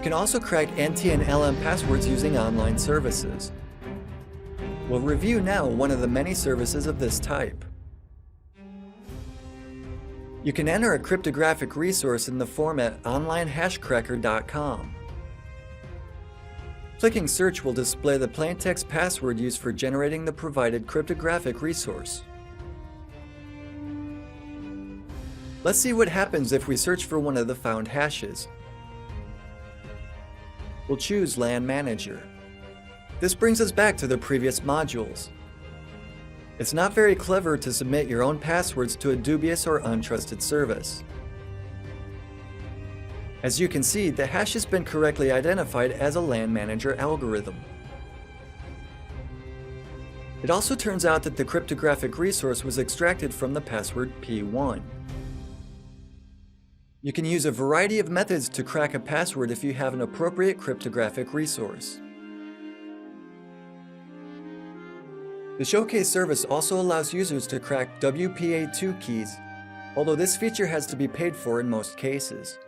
You can also crack NT and LM passwords using online services. We'll review now one of the many services of this type. You can enter a cryptographic resource in the format onlinehashcracker.com. Clicking Search will display the plaintext password used for generating the provided cryptographic resource. Let's see what happens if we search for one of the found hashes. We'll choose LAN Manager. This brings us back to the previous modules. It's not very clever to submit your own passwords to a dubious or untrusted service. As you can see, the hash has been correctly identified as a LAN Manager algorithm. It also turns out that the cryptographic resource was extracted from the password P1. You can use a variety of methods to crack a password if you have an appropriate cryptographic resource. The Showcase service also allows users to crack WPA2 keys, although this feature has to be paid for in most cases.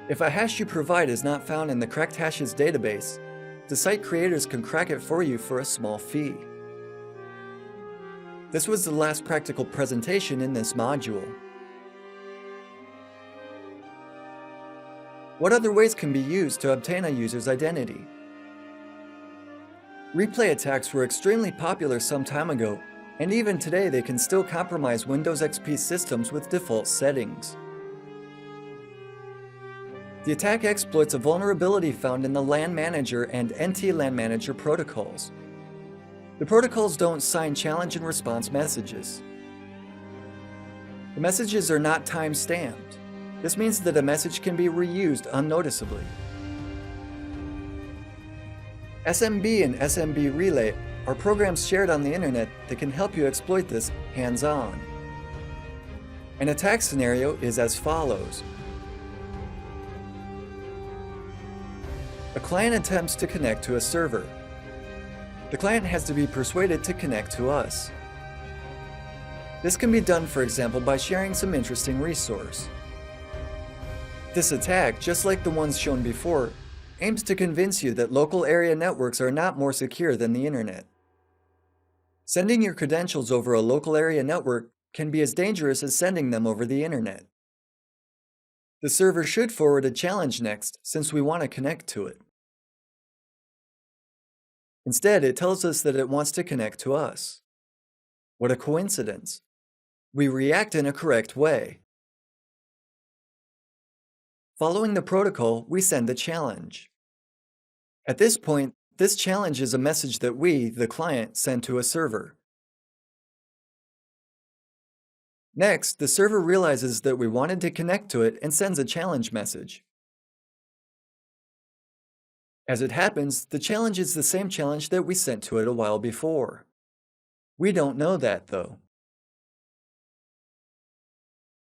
If a hash you provide is not found in the cracked hashes database, the site creators can crack it for you for a small fee. This was the last practical presentation in this module. What other ways can be used to obtain a user's identity? Replay attacks were extremely popular some time ago, and even today they can still compromise Windows XP systems with default settings. The attack exploits a vulnerability found in the LAN Manager and NT LAN Manager protocols. The protocols don't sign challenge and response messages. The messages are not time-stamped. This means that a message can be reused unnoticeably. SMB and SMB Relay are programs shared on the internet that can help you exploit this hands-on. An attack scenario is as follows. A client attempts to connect to a server. The client has to be persuaded to connect to us. This can be done, for example, by sharing some interesting resource. This attack, just like the ones shown before, aims to convince you that local area networks are not more secure than the internet. Sending your credentials over a local area network can be as dangerous as sending them over the internet. The server should forward a challenge next, since we want to connect to it. Instead, it tells us that it wants to connect to us. What a coincidence! We react in a correct way. Following the protocol, we send the challenge. At this point, this challenge is a message that we, the client, send to a server. Next, the server realizes that we wanted to connect to it and sends a challenge message. As it happens, the challenge is the same challenge that we sent to it a while before. We don't know that, though.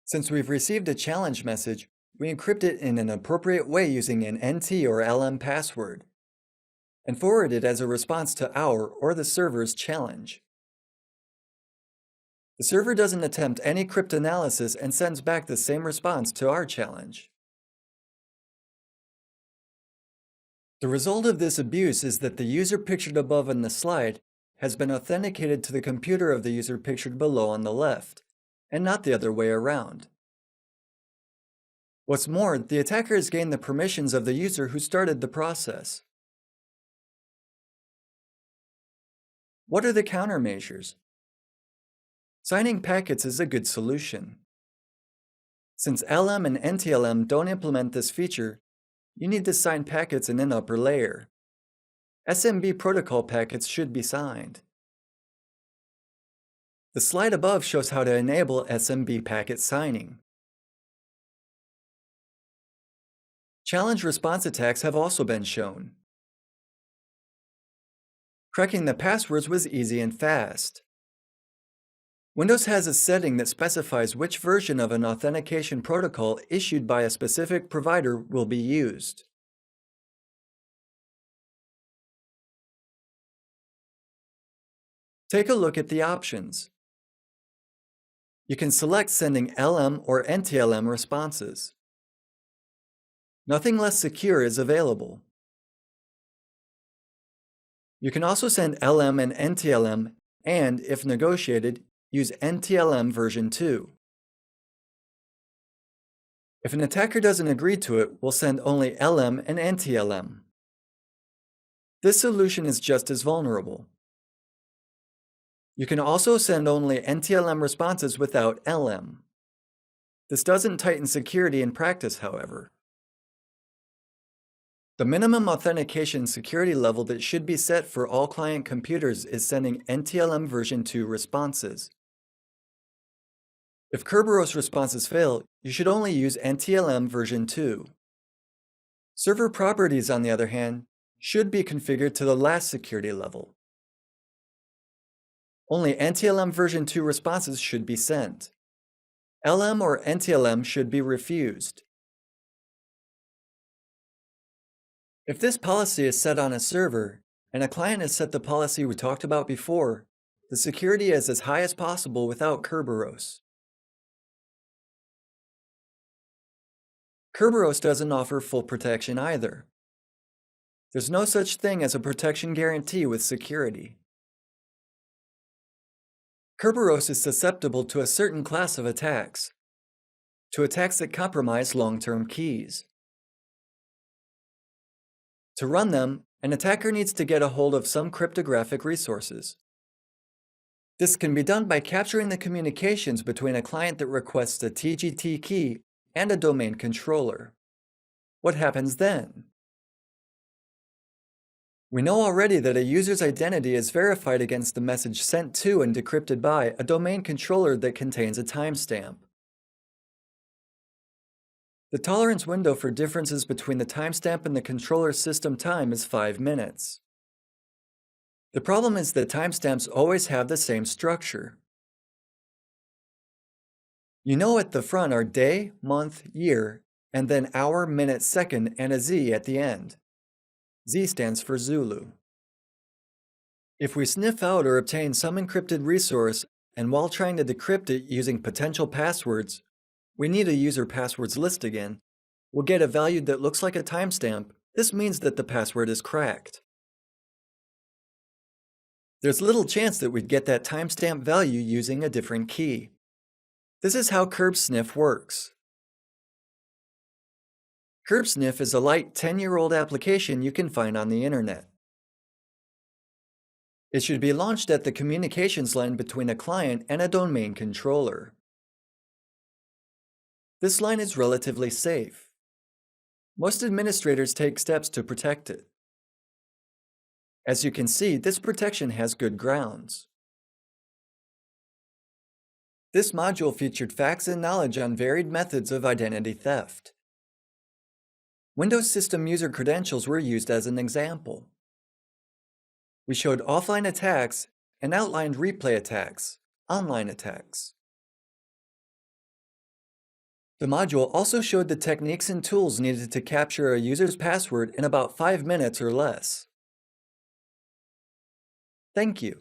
Since we've received a challenge message, we encrypt it in an appropriate way using an NT or LM password, and forward it as a response to our or the server's challenge. The server doesn't attempt any cryptanalysis and sends back the same response to our challenge. The result of this abuse is that the user pictured above on the slide has been authenticated to the computer of the user pictured below on the left, and not the other way around. What's more, the attacker has gained the permissions of the user who started the process. What are the countermeasures? Signing packets is a good solution. Since LM and NTLM don't implement this feature, you need to sign packets in an upper layer. SMB protocol packets should be signed. The slide above shows how to enable SMB packet signing. Challenge response attacks have also been shown. Cracking the passwords was easy and fast. Windows has a setting that specifies which version of an authentication protocol issued by a specific provider will be used. Take a look at the options. You can select sending LM or NTLM responses. Nothing less secure is available. You can also send LM and NTLM, and, if negotiated, use NTLM version 2. If an attacker doesn't agree to it, we'll send only LM and NTLM. This solution is just as vulnerable. You can also send only NTLM responses without LM. This doesn't tighten security in practice, however. The minimum authentication security level that should be set for all client computers is sending NTLM version 2 responses. If Kerberos responses fail, you should only use NTLM version 2. Server properties, on the other hand, should be configured to the last security level. Only NTLM version 2 responses should be sent. LM or NTLM should be refused. If this policy is set on a server, and a client has set the policy we talked about before, the security is as high as possible without Kerberos. Kerberos doesn't offer full protection either. There's no such thing as a protection guarantee with security. Kerberos is susceptible to a certain class of attacks, to attacks that compromise long-term keys. To run them, an attacker needs to get a hold of some cryptographic resources. This can be done by capturing the communications between a client that requests a TGT key and a domain controller. What happens then? We know already that a user's identity is verified against the message sent to and decrypted by a domain controller that contains a timestamp. The tolerance window for differences between the timestamp and the controller's system time is 5 minutes. The problem is that timestamps always have the same structure. You know at the front are day, month, year, and then hour, minute, second, and a Z at the end. Z stands for Zulu. If we sniff out or obtain some encrypted resource, and while trying to decrypt it using potential passwords, we need a user passwords list again, we'll get a value that looks like a timestamp. This means that the password is cracked. There's little chance that we'd get that timestamp value using a different key. This is how KerbSniff works. KerbSniff is a light 10-year-old application you can find on the internet. It should be launched at the communications line between a client and a domain controller. This line is relatively safe. Most administrators take steps to protect it. As you can see, this protection has good grounds. This module featured facts and knowledge on varied methods of identity theft. Windows System user credentials were used as an example. We showed offline attacks and outlined replay attacks, online attacks. The module also showed the techniques and tools needed to capture a user's password in about 5 minutes or less. Thank you.